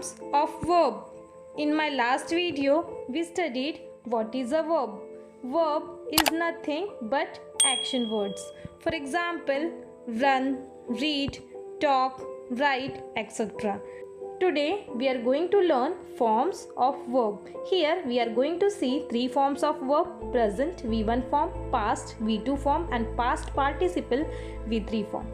Forms of verb. In my last video, we studied what is a verb. Verb is nothing but action words. For example, run, read, talk, write, etc. Today we are going to learn forms of verb. Here we are going to see three forms of verb: present V1 form, past V2 form and past participle V3 form.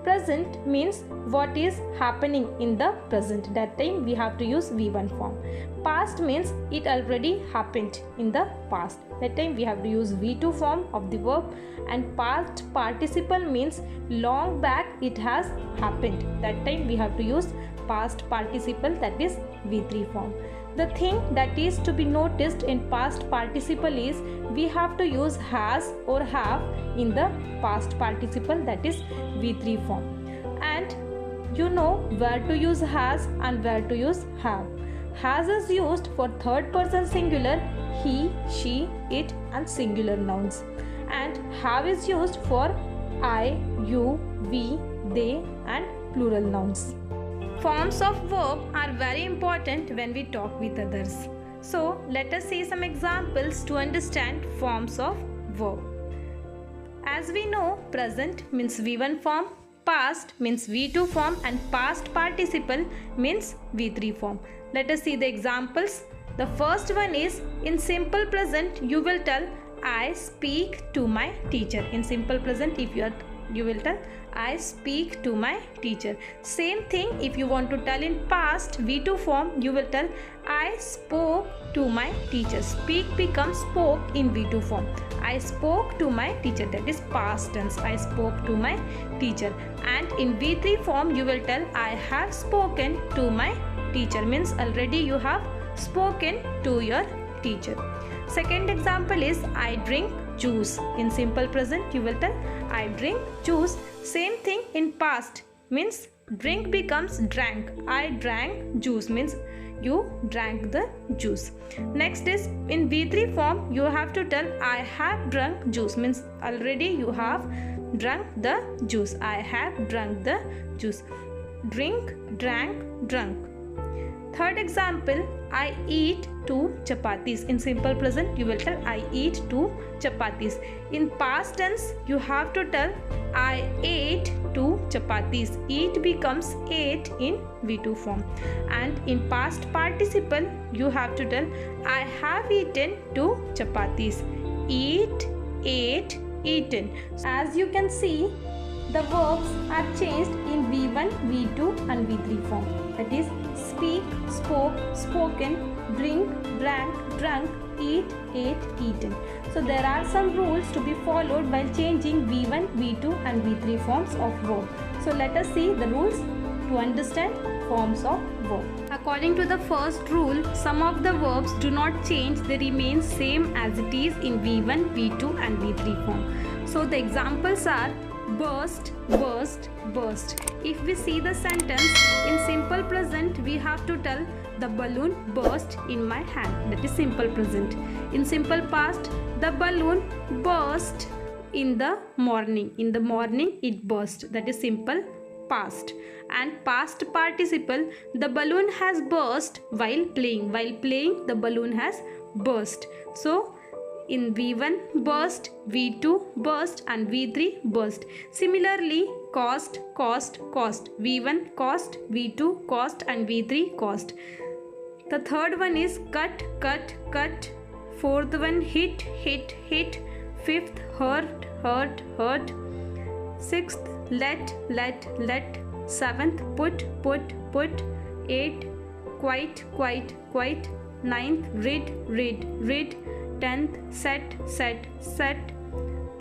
Present means what is happening in the present. That time we have to use V1 form. Past means it already happened in the past. That time we have to use V2 form of the verb. And past participle means long back it has happened. That time we have to use past participle, that is V3 form. The thing that is to be noticed in past participle is we have to use has or have in the past participle, that is V3 form. And you know where to use has and where to use have. Has is used for third person singular, he, she, it and singular nouns. And have is used for I, you, we, they and plural nouns. Forms of verb are very important when we talk with others. So let us see some examples to understand forms of verb. As we know, present means V1 form, past means V2 form and past participle means V3 form. Let us see the examples. The first one is, in simple present you will tell I speak to my teacher. In simple present you will tell I speak to my teacher. Same thing if you want to tell in past V2 form, you will tell I spoke to my teacher. Speak becomes spoke in V2 form. I spoke to my teacher, that is past tense. I spoke to my teacher. And in V3 form you will tell I have spoken to my teacher, means already you have spoken to your teacher. Second example is, I drink juice. In simple present you will tell I drink juice. Same thing in past, means drink becomes drank. I drank juice means you drank the juice. Next is, in V3 form you have to tell I have drunk juice, means already you have drunk the juice. I have drunk the juice. Drink, drank, drunk. Third example, I eat 2 chapatis. In simple present you will tell I eat 2 chapatis. In past tense you have to tell I ate 2 chapatis. Eat becomes ate in V2 form. And in past participle you have to tell I have eaten 2 chapatis. Eat, ate, eaten. As you can see, the verbs are changed in V1, V2 and V3 form. That is speak, spoke, spoken, drink, drank, drunk, eat, ate, eaten. So there are some rules to be followed while changing V1, V2 and V3 forms of verb. So let us see the rules to understand forms of verb. According to the first rule, some of the verbs do not change, they remain same as it is in V1, V2 and V3 form. So the examples are burst, burst, burst. If we see the sentence, in simple present we have to tell the balloon burst in my hand, that is simple present. In simple past, the balloon burst in the morning. In the morning it burst, that is simple past. And past participle, the balloon has burst while playing. While playing the balloon has burst. So in V1 burst, V2 burst and V3 burst. Similarly, cost, cost, cost. V1 cost, V2 cost and V3 cost. The third one is cut, cut, cut. Fourth one hit, hit, hit. Fifth hurt, hurt, hurt. Sixth let, let, let. Seventh put, put, put. Eighth quite, quite, quite. Ninth rid, rid, rid. 10th set, set, set.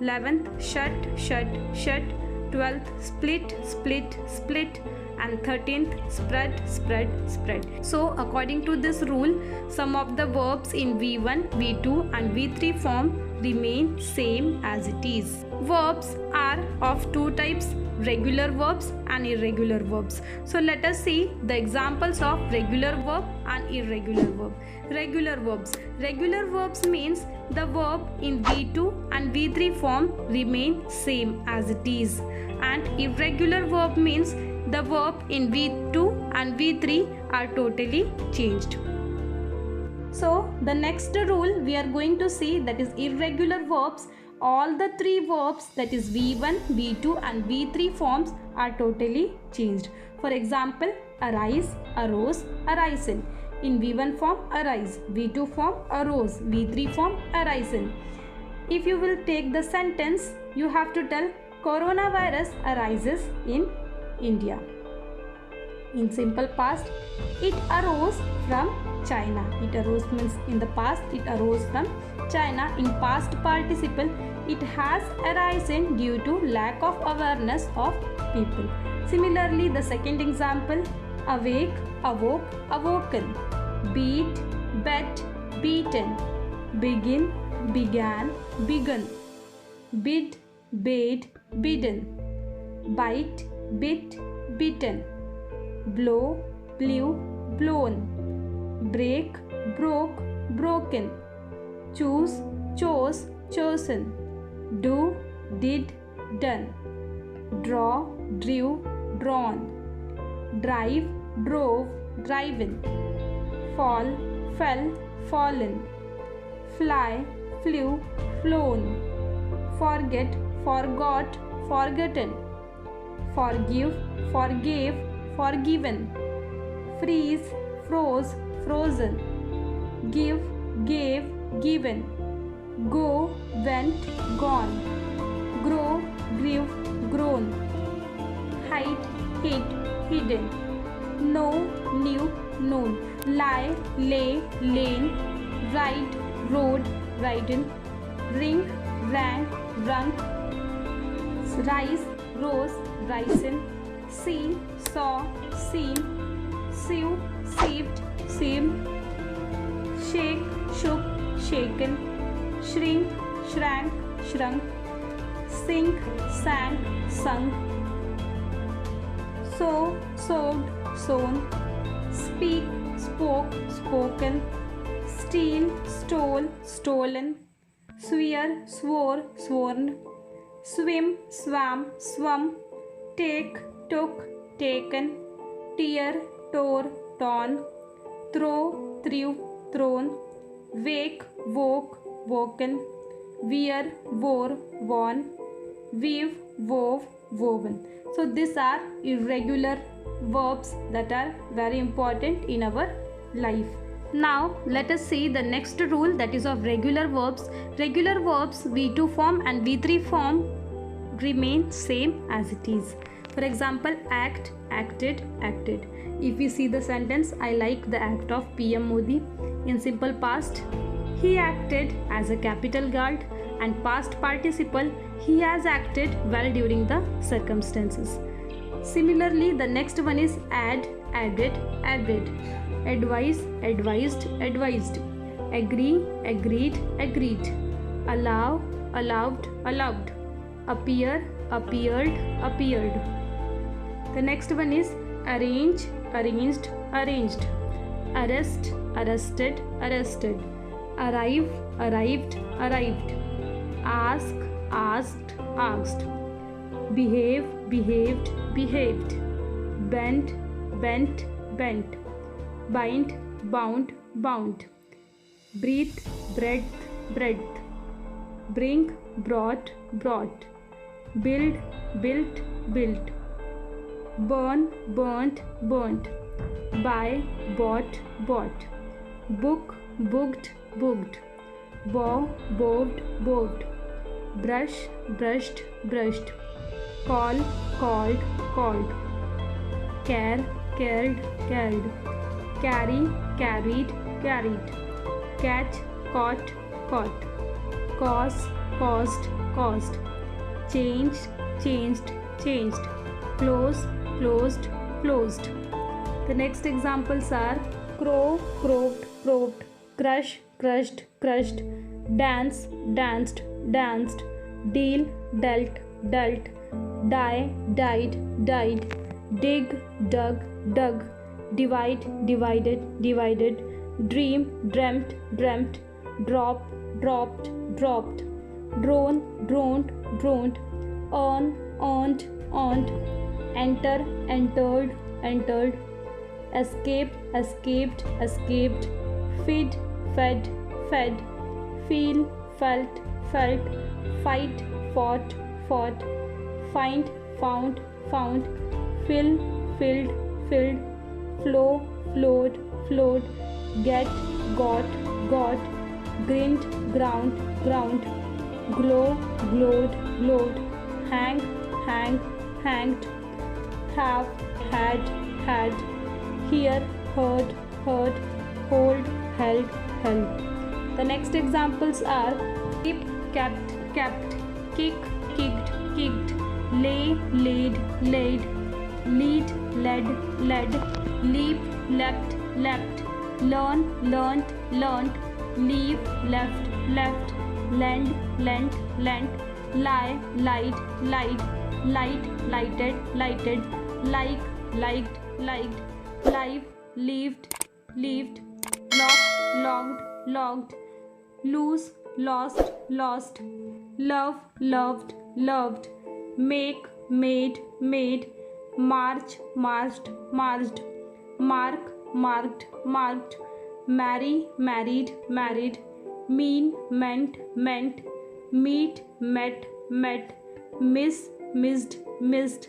11th shut, shut, shut. 12th split, split, split. And 13th spread, spread, spread. So according to this rule, some of the verbs in V1, V2 and V3 form remain same as it is. Verbs are of two types, regular verbs and irregular verbs. So let us see the examples of regular verb and irregular verb. Regular verbs. Regular verbs means the verb in V2 and V3 form remain same as it is. And irregular verb means the verb in V2 and V3 are totally changed. So the next rule we are going to see, that is irregular verbs. All the three verbs, that is V1, V2 and V3 forms are totally changed. For example, arise, arose, arisen. In V1 form arise, V2 form arose, V3 form arisen. If you will take the sentence, you have to tell coronavirus arises in India. In simple past, it arose from China. It arose means in the past it arose from China. In past participle, it has arisen due to lack of awareness of people. Similarly, the second example, awake, awoke, awoken. Beat, bet, beaten. Begin, began, begun. Bid, bade, bidden. Bite, bit, bitten. Blow, blew, blown. Break, broke, broken. Choose, chose, chosen. Do, did, done. Draw, drew, drawn. Drive, drove, driven. Fall, fell, fallen. Fly, flew, flown. Forget, forgot, forgotten. Forgive, forgave, forgiven. Freeze, froze, frozen. Give, gave, given. Go, went, gone. Grow, grew, grown. Hide, hid, hidden. Know, knew, known. Lie, lay, lain. Ride, rode, ridden. Ring, rang, rung. Rise, rose, risen. See, saw, seen. Sew, sieved, seamed. Shake, shook, shaken. Shrink, shrank, shrunk. Sink, sank, sunk. Sow, sowed, sown. Speak, spoke, spoken. Steal, stole, stolen. Swear, swore, sworn. Swim, swam, swum. Take, took, taken. Tear, tore, torn. Throw, threw, thrown. Wake, woke, woken. Wear, wore, worn. Weave, wove, woven. So these are irregular verbs that are very important in our life. Now let us see the next rule, that is of regular verbs. Regular verbs V2 form and V3 form remain same as it is. For example, act, acted, acted. If we see the sentence, I like the act of PM Modi. In simple past, he acted as a capital guard, and past participle, he has acted well during the circumstances. Similarly, the next one is add, added, added. Advise, advised, advised. Agree, agreed, agreed. Allow, allowed, allowed. Appear, appeared, appeared. The next one is arrange, arranged, arranged. Arrest, arrested, arrested. Arrive, arrived, arrived. Ask, asked, asked. Behave, behaved, behaved. Bend, bent, bent. Bind, bound, bound. Breathe, breadth, breadth. Bring, brought, brought. Build, built, built. Burn, burnt, burnt. Buy, bought, bought. Book, booked, booked. Bow, bowed, bowed. Brush, brushed, brushed. Call, called, called. Care, cared, cared. Carry, carried, carried. Catch, caught, caught. Cause, caused, caused. Change, changed, changed. Close, closed, closed. The next examples are crow, crowed, crowed. Crush, crushed, crushed. Dance, danced, danced. Deal, dealt, dealt. Die, died, died. Dig, dug, dug. Divide, divided, divided. Dream, dreamt, dreamt. Drop, dropped, dropped. Drone, droned, droned. Earn, earned, earned. enter, entered, entered, escape, escaped, escaped, feed, fed, fed, feel, felt, felt, fight, fought, fought, find, found, found, fill, filled, filled, flow, flowed, flowed, get, got, got, grind, ground, ground, glow, glowed, glowed, hang, hanged, hanged, have, had, had, hear, heard, heard, hold, held, held. The next examples are keep, kept, kept, kick, kicked, kicked, lay, laid, laid, lead, led, led, leap, leapt, leapt, learn, learnt, learnt, leave, left, left, lend, lent, lent, lie, lied, lied, light, lighted, lighted, like, liked, liked, live, lived, lived, lock, logged, logged, lose, lost, lost, love, loved, loved, make, made, made, march, marched, marched, mark, marked, marked, marry, married, married, mean, meant, meant, meet, met, met, miss, missed, missed,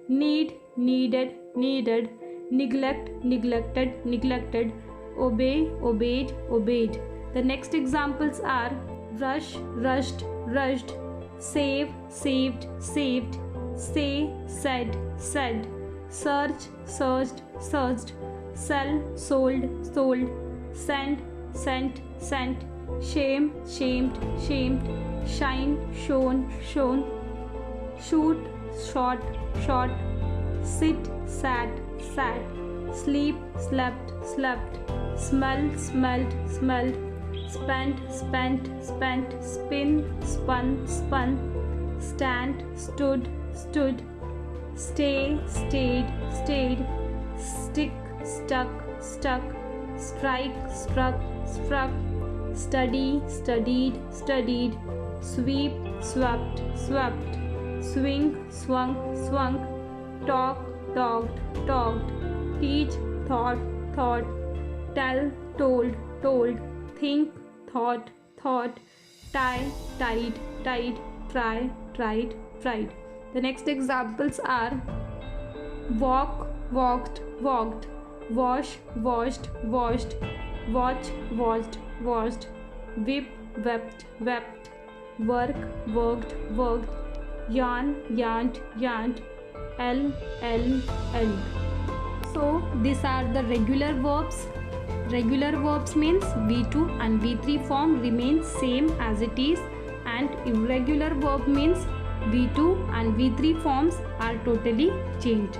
need, needed, needed, neglect, neglected, neglected, obey, obeyed, obeyed. The next examples are rush, rushed, rushed, save, saved, saved, say, said, said, search, searched, searched, sell, sold, sold, send, sent, sent, shame, shamed, shamed, shine, shone, shown, shoot, shot, shot, sit, sat, sat, sleep, slept, slept, smell, smelled, smelled, spent, spent, spent, spin, spun, spun, stand, stood, stood, stay, stayed, stayed, stick, stuck, stuck, strike, struck, struck, study, studied, studied, sweep, swept, swept, swing, swung, swung, talk, talked, talked, teach, thought, thought, tell, told, told, think, thought, thought, tie, tied, tied, try, tried, tried. The next examples are walk, walked, walked, wash, washed, washed, watch, watched, watched, whip, wept, wept, work, worked, worked, yarn, yarned, yarned, ell, elled. So these are the regular verbs. Regular verbs means V2 and V3 form remains same as it is, and irregular verb means V2 and V3 forms are totally changed.